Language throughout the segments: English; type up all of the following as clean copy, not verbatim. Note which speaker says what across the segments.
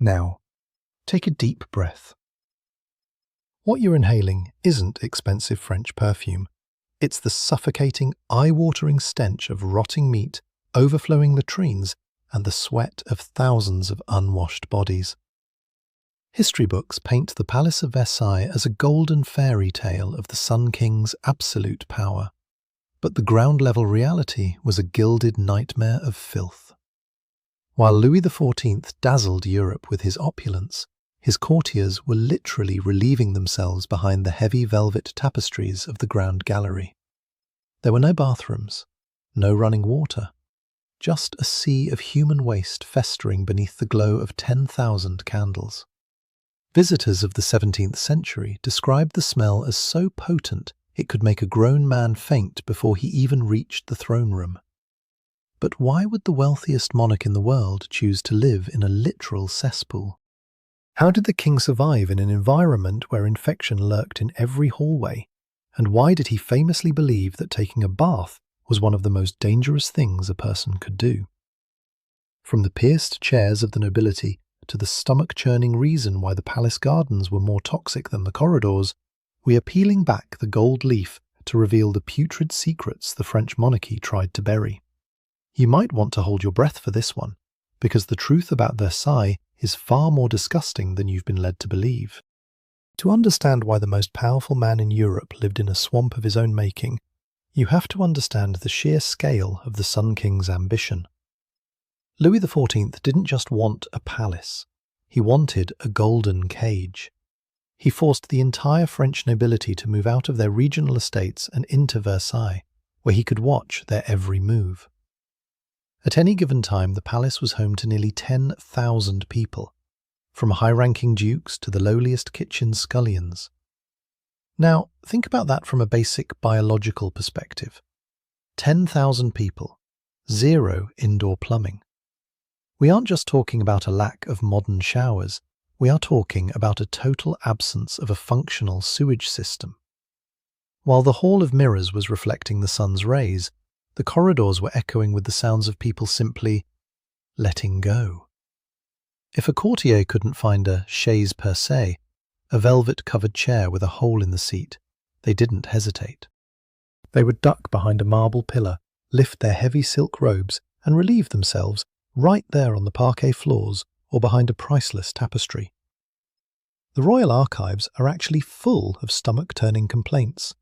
Speaker 1: Now, take a deep breath. What you're inhaling isn't expensive French perfume. It's the suffocating, eye-watering stench of rotting meat, overflowing latrines, and the sweat of thousands of unwashed bodies. History books paint the Palace of Versailles as a golden fairy tale of the Sun King's absolute power. But the ground-level reality was a gilded nightmare of filth. While Louis XIV dazzled Europe with his opulence, his courtiers were literally relieving themselves behind the heavy velvet tapestries of the Grand Gallery. There were no bathrooms, no running water, just a sea of human waste festering beneath the glow of 10,000 candles. Visitors of the 17th century described the smell as so potent it could make a grown man faint before he even reached the throne room. But why would the wealthiest monarch in the world choose to live in a literal cesspool? How did the king survive in an environment where infection lurked in every hallway? And why did he famously believe that taking a bath was one of the most dangerous things a person could do? From the pierced chairs of the nobility to the stomach-churning reason why the palace gardens were more toxic than the corridors, we are peeling back the gold leaf to reveal the putrid secrets the French monarchy tried to bury. You might want to hold your breath for this one, because the truth about Versailles is far more disgusting than you've been led to believe. To understand why the most powerful man in Europe lived in a swamp of his own making, you have to understand the sheer scale of the Sun King's ambition. Louis XIV didn't just want a palace, he wanted a golden cage. He forced the entire French nobility to move out of their regional estates and into Versailles, where he could watch their every move. At any given time, the palace was home to nearly 10,000 people, from high-ranking dukes to the lowliest kitchen scullions. Now, think about that from a basic biological perspective. 10,000 people, 0 indoor plumbing. We aren't just talking about a lack of modern showers, we are talking about a total absence of a functional sewage system. While the Hall of Mirrors was reflecting the sun's rays, the corridors were echoing with the sounds of people simply letting go. If a courtier couldn't find a chaise percée, a velvet-covered chair with a hole in the seat, they didn't hesitate. They would duck behind a marble pillar, lift their heavy silk robes, and relieve themselves right there on the parquet floors or behind a priceless tapestry. The royal archives are actually full of stomach-turning complaints.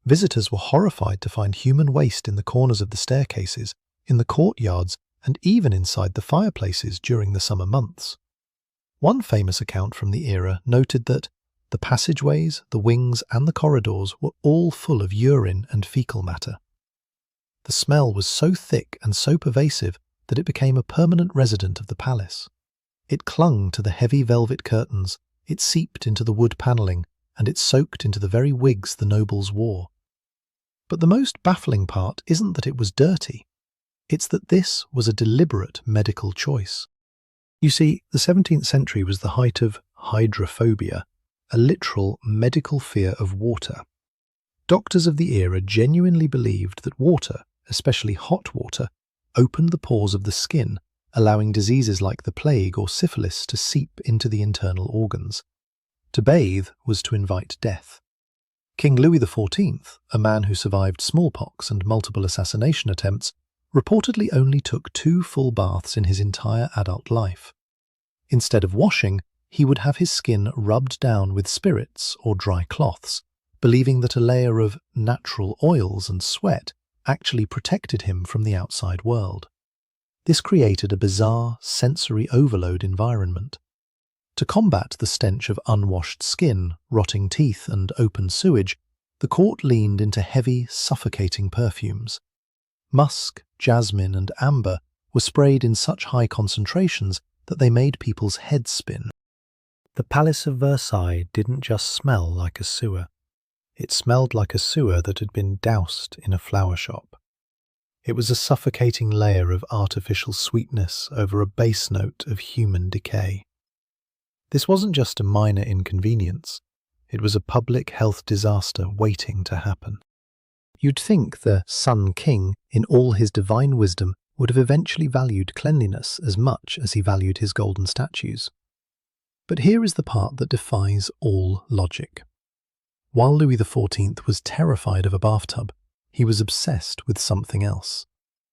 Speaker 1: Visitors were horrified to find human waste in the corners of the staircases, in the courtyards, and even inside the fireplaces during the summer months. One famous account from the era noted that the passageways, the wings, and the corridors were all full of urine and fecal matter. The smell was so thick and so pervasive that it became a permanent resident of the palace. It clung to the heavy velvet curtains, it seeped into the wood panelling, and it soaked into the very wigs the nobles wore. But the most baffling part isn't that it was dirty. It's that this was a deliberate medical choice. You see, the 17th century was the height of hydrophobia, a literal medical fear of water. Doctors of the era genuinely believed that water, especially hot water, opened the pores of the skin, allowing diseases like the plague or syphilis to seep into the internal organs. To bathe was to invite death. King Louis XIV, a man who survived smallpox and multiple assassination attempts, reportedly only took 2 full baths in his entire adult life. Instead of washing, he would have his skin rubbed down with spirits or dry cloths, believing that a layer of natural oils and sweat actually protected him from the outside world. This created a bizarre, sensory overload environment. To combat the stench of unwashed skin, rotting teeth, and open sewage, the court leaned into heavy, suffocating perfumes. Musk, jasmine, and amber were sprayed in such high concentrations that they made people's heads spin. The Palace of Versailles didn't just smell like a sewer. It smelled like a sewer that had been doused in a flower shop. It was a suffocating layer of artificial sweetness over a base note of human decay. This wasn't just a minor inconvenience, it was a public health disaster waiting to happen. You'd think the Sun King, in all his divine wisdom, would have eventually valued cleanliness as much as he valued his golden statues. But here is the part that defies all logic. While Louis XIV was terrified of a bathtub, he was obsessed with something else.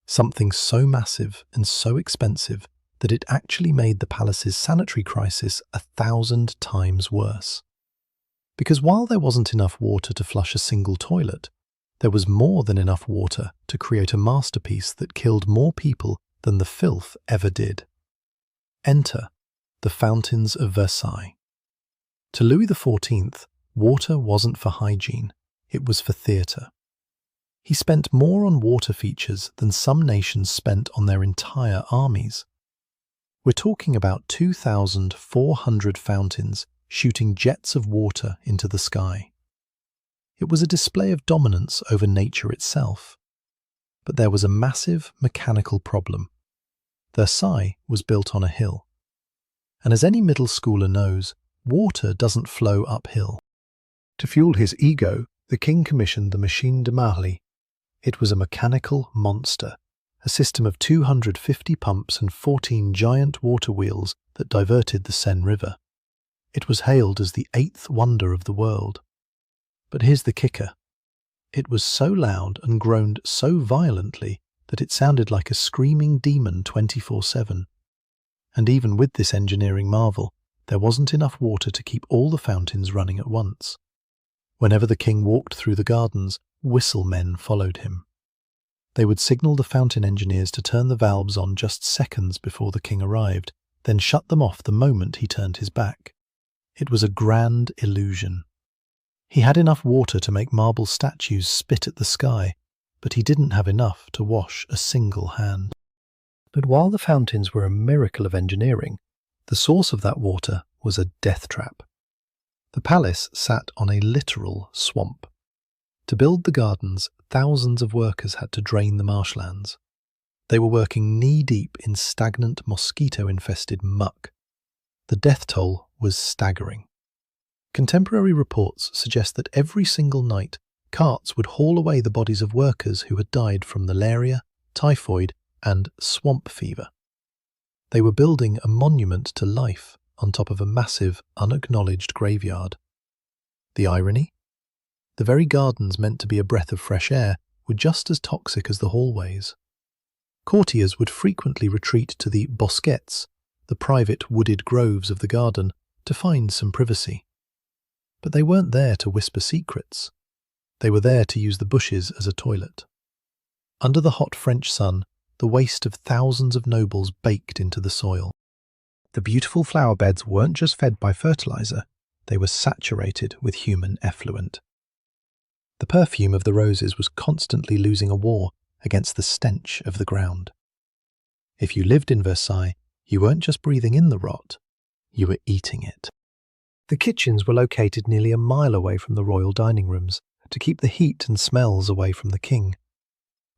Speaker 1: Something so massive and so expensive that it actually made the palace's sanitary crisis 1,000 times worse. Because while there wasn't enough water to flush a single toilet, there was more than enough water to create a masterpiece that killed more people than the filth ever did. Enter the fountains of Versailles. To Louis XIV, water wasn't for hygiene, it was for theatre. He spent more on water features than some nations spent on their entire armies. We're talking about 2,400 fountains shooting jets of water into the sky. It was a display of dominance over nature itself. But there was a massive mechanical problem. Versailles was built on a hill. And as any middle schooler knows, water doesn't flow uphill. To fuel his ego, the king commissioned the machine de marly. It was a mechanical monster, a system of 250 pumps and 14 giant water wheels that diverted the Seine River. It was hailed as the 8th wonder of the world. But here's the kicker. It was so loud and groaned so violently that it sounded like a screaming demon 24/7. And even with this engineering marvel, there wasn't enough water to keep all the fountains running at once. Whenever the king walked through the gardens, whistle men followed him. They would signal the fountain engineers to turn the valves on just seconds before the king arrived, then shut them off the moment he turned his back. It was a grand illusion. He had enough water to make marble statues spit at the sky, but he didn't have enough to wash a single hand. But while the fountains were a miracle of engineering, the source of that water was a death trap. The palace sat on a literal swamp. To build the gardens, thousands of workers had to drain the marshlands. They were working knee-deep in stagnant, mosquito-infested muck. The death toll was staggering. Contemporary reports suggest that every single night, carts would haul away the bodies of workers who had died from malaria, typhoid, and swamp fever. They were building a monument to life on top of a massive, unacknowledged graveyard. The irony? The very gardens meant to be a breath of fresh air were just as toxic as the hallways. Courtiers would frequently retreat to the bosquets, the private wooded groves of the garden, to find some privacy. But they weren't there to whisper secrets. They were there to use the bushes as a toilet. Under the hot French sun, the waste of thousands of nobles baked into the soil. The beautiful flower beds weren't just fed by fertilizer, they were saturated with human effluent. The perfume of the roses was constantly losing a war against the stench of the ground. If you lived in Versailles, you weren't just breathing in the rot, you were eating it. The kitchens were located nearly a mile away from the royal dining rooms to keep the heat and smells away from the king.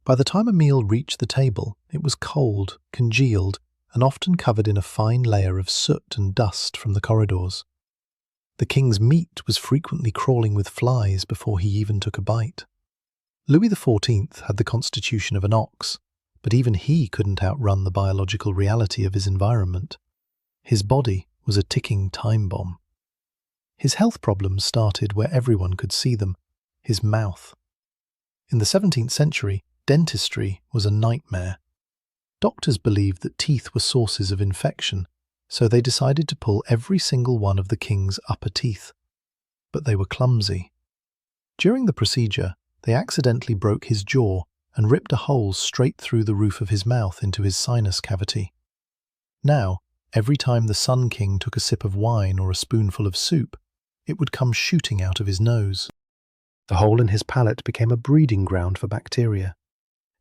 Speaker 1: By the time a meal reached the table, it was cold, congealed, and often covered in a fine layer of soot and dust from the corridors. The king's meat was frequently crawling with flies before he even took a bite. Louis XIV had the constitution of an ox, but even he couldn't outrun the biological reality of his environment. His body was a ticking time bomb. His health problems started where everyone could see them, his mouth. In the 17th century, dentistry was a nightmare. Doctors believed that teeth were sources of infection, so they decided to pull every single one of the king's upper teeth. But they were clumsy. During the procedure, they accidentally broke his jaw and ripped a hole straight through the roof of his mouth into his sinus cavity. Now, every time the Sun King took a sip of wine or a spoonful of soup, it would come shooting out of his nose. The hole in his palate became a breeding ground for bacteria.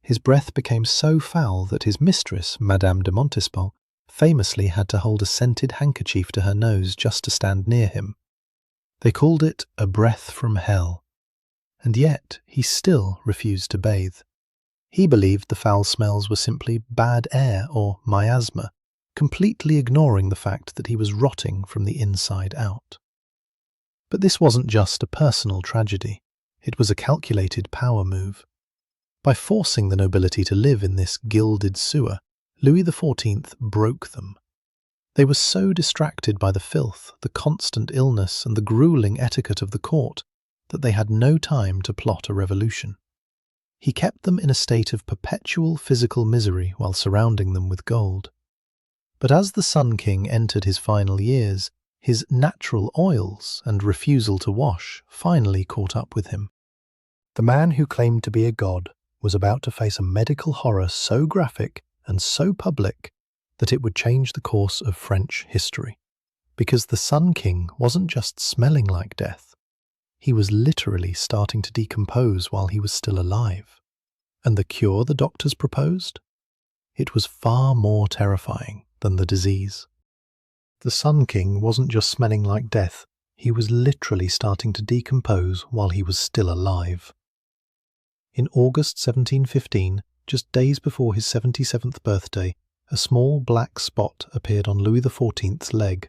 Speaker 1: His breath became so foul that his mistress, Madame de Montespan, famously had to hold a scented handkerchief to her nose just to stand near him. They called it a breath from hell. And yet he still refused to bathe. He believed the foul smells were simply bad air or miasma, completely ignoring the fact that he was rotting from the inside out. But this wasn't just a personal tragedy. It was a calculated power move. By forcing the nobility to live in this gilded sewer, Louis XIV broke them. They were so distracted by the filth, the constant illness, and the grueling etiquette of the court that they had no time to plot a revolution. He kept them in a state of perpetual physical misery while surrounding them with gold. But as the Sun King entered his final years, his natural oils and refusal to wash finally caught up with him. The man who claimed to be a god was about to face a medical horror so graphic and so public that it would change the course of French history. Because the Sun King wasn't just smelling like death, he was literally starting to decompose while he was still alive. And the cure the doctors proposed? It was far more terrifying than the disease. The Sun King wasn't just smelling like death, he was literally starting to decompose while he was still alive. In August 1715, just days before his 77th birthday, a small black spot appeared on Louis XIV's leg.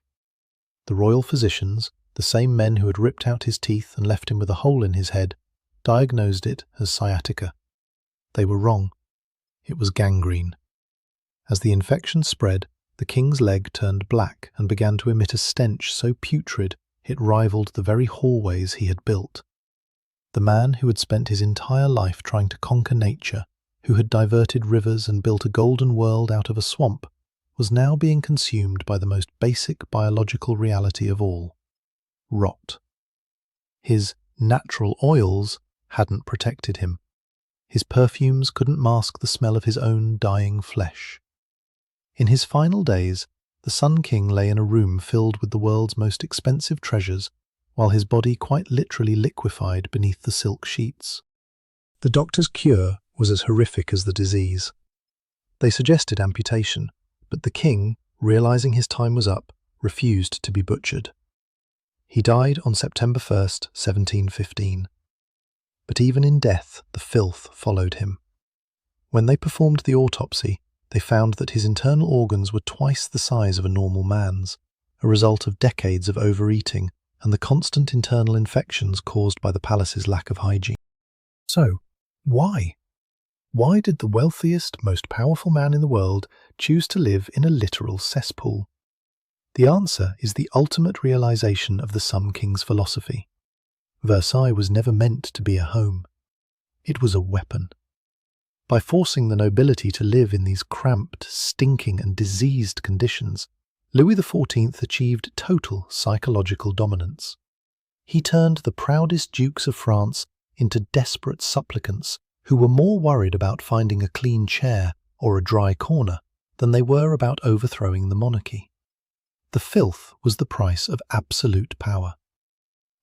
Speaker 1: The royal physicians, the same men who had ripped out his teeth and left him with a hole in his head, diagnosed it as sciatica. They were wrong. It was gangrene. As the infection spread, the king's leg turned black and began to emit a stench so putrid it rivaled the very hallways he had built. The man who had spent his entire life trying to conquer nature, who had diverted rivers and built a golden world out of a swamp, was now being consumed by the most basic biological reality of all: rot. His natural oils hadn't protected him. His perfumes couldn't mask the smell of his own dying flesh. In his final days, the Sun King lay in a room filled with the world's most expensive treasures, while his body quite literally liquefied beneath the silk sheets. The doctor's cure was as horrific as the disease. They suggested amputation, but the king, realizing his time was up, refused to be butchered. He died on September 1st, 1715. But even in death, the filth followed him. When they performed the autopsy, they found that his internal organs were twice the size of a normal man's, a result of decades of overeating and the constant internal infections caused by the palace's lack of hygiene. So, why? Why did the wealthiest, most powerful man in the world choose to live in a literal cesspool? The answer is the ultimate realization of the Sun King's philosophy. Versailles was never meant to be a home. It was a weapon. By forcing the nobility to live in these cramped, stinking and diseased conditions, Louis XIV achieved total psychological dominance. He turned the proudest dukes of France into desperate supplicants who were more worried about finding a clean chair or a dry corner than they were about overthrowing the monarchy. The filth was the price of absolute power.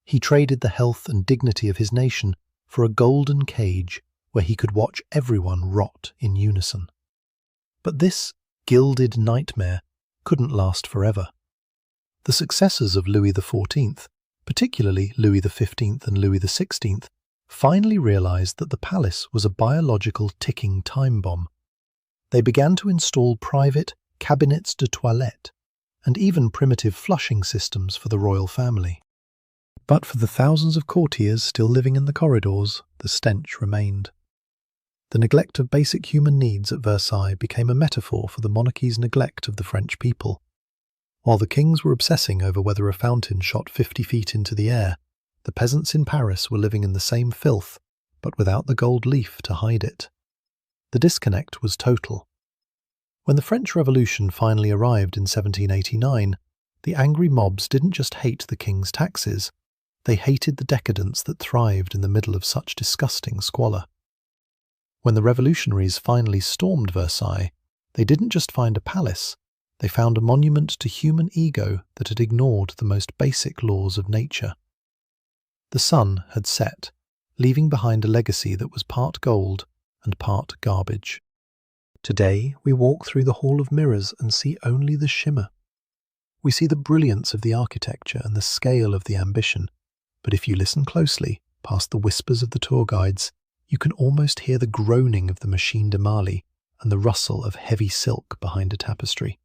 Speaker 1: He traded the health and dignity of his nation for a golden cage where he could watch everyone rot in unison. But this gilded nightmare couldn't last forever. The successors of Louis XIV, particularly Louis XV and Louis XVI, finally realized that the palace was a biological ticking time bomb. They began to install private cabinets de toilette and even primitive flushing systems for the royal family. But for the thousands of courtiers still living in the corridors, the stench remained. The neglect of basic human needs at Versailles became a metaphor for the monarchy's neglect of the French people. While the kings were obsessing over whether a fountain shot 50 feet into the air, the peasants in Paris were living in the same filth, but without the gold leaf to hide it. The disconnect was total. When the French Revolution finally arrived in 1789, the angry mobs didn't just hate the king's taxes, they hated the decadence that thrived in the middle of such disgusting squalor. When the revolutionaries finally stormed Versailles, they didn't just find a palace, they found a monument to human ego that had ignored the most basic laws of nature. The sun had set, leaving behind a legacy that was part gold and part garbage. Today, we walk through the Hall of Mirrors and see only the shimmer. We see the brilliance of the architecture and the scale of the ambition, but if you listen closely, past the whispers of the tour guides, you can almost hear the groaning of the machine de Marly and the rustle of heavy silk behind a tapestry.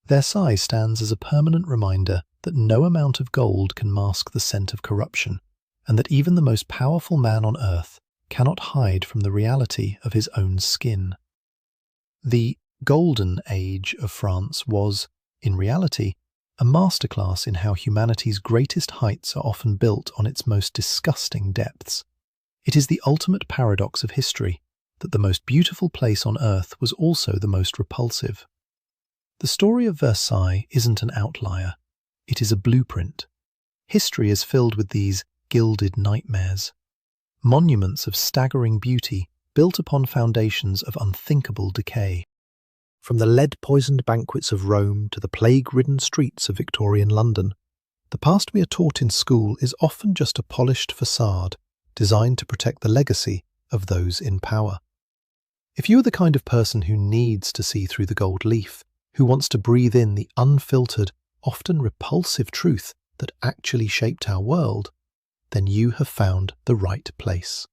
Speaker 1: Versailles stands as a permanent reminder that no amount of gold can mask the scent of corruption, and that even the most powerful man on earth cannot hide from the reality of his own skin. The Golden Age of France was, in reality, a masterclass in how humanity's greatest heights are often built on its most disgusting depths. It is the ultimate paradox of history, that the most beautiful place on earth was also the most repulsive. The story of Versailles isn't an outlier, it is a blueprint. History is filled with these gilded nightmares, monuments of staggering beauty built upon foundations of unthinkable decay. From the lead-poisoned banquets of Rome to the plague-ridden streets of Victorian London, the past we are taught in school is often just a polished facade designed to protect the legacy of those in power. If you are the kind of person who needs to see through the gold leaf, who wants to breathe in the unfiltered, often repulsive truth that actually shaped our world, then you have found the right place.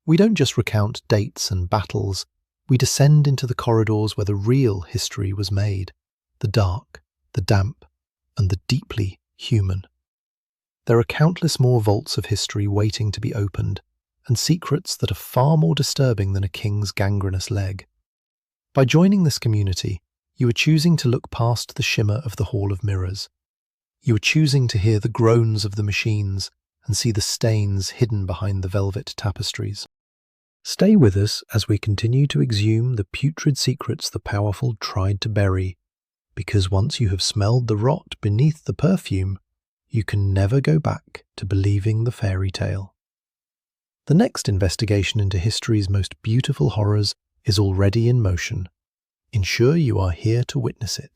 Speaker 1: We don't just recount dates and battles, we descend into the corridors where the real history was made, the dark, the damp, and the deeply human. There are countless more vaults of history waiting to be opened, and secrets that are far more disturbing than a king's gangrenous leg. By joining this community, you are choosing to look past the shimmer of the Hall of Mirrors. You are choosing to hear the groans of the machines and see the stains hidden behind the velvet tapestries. Stay with us as we continue to exhume the putrid secrets the powerful tried to bury, because once you have smelled the rot beneath the perfume, you can never go back to believing the fairy tale. The next investigation into history's most beautiful horrors is already in motion. Ensure you are here to witness it.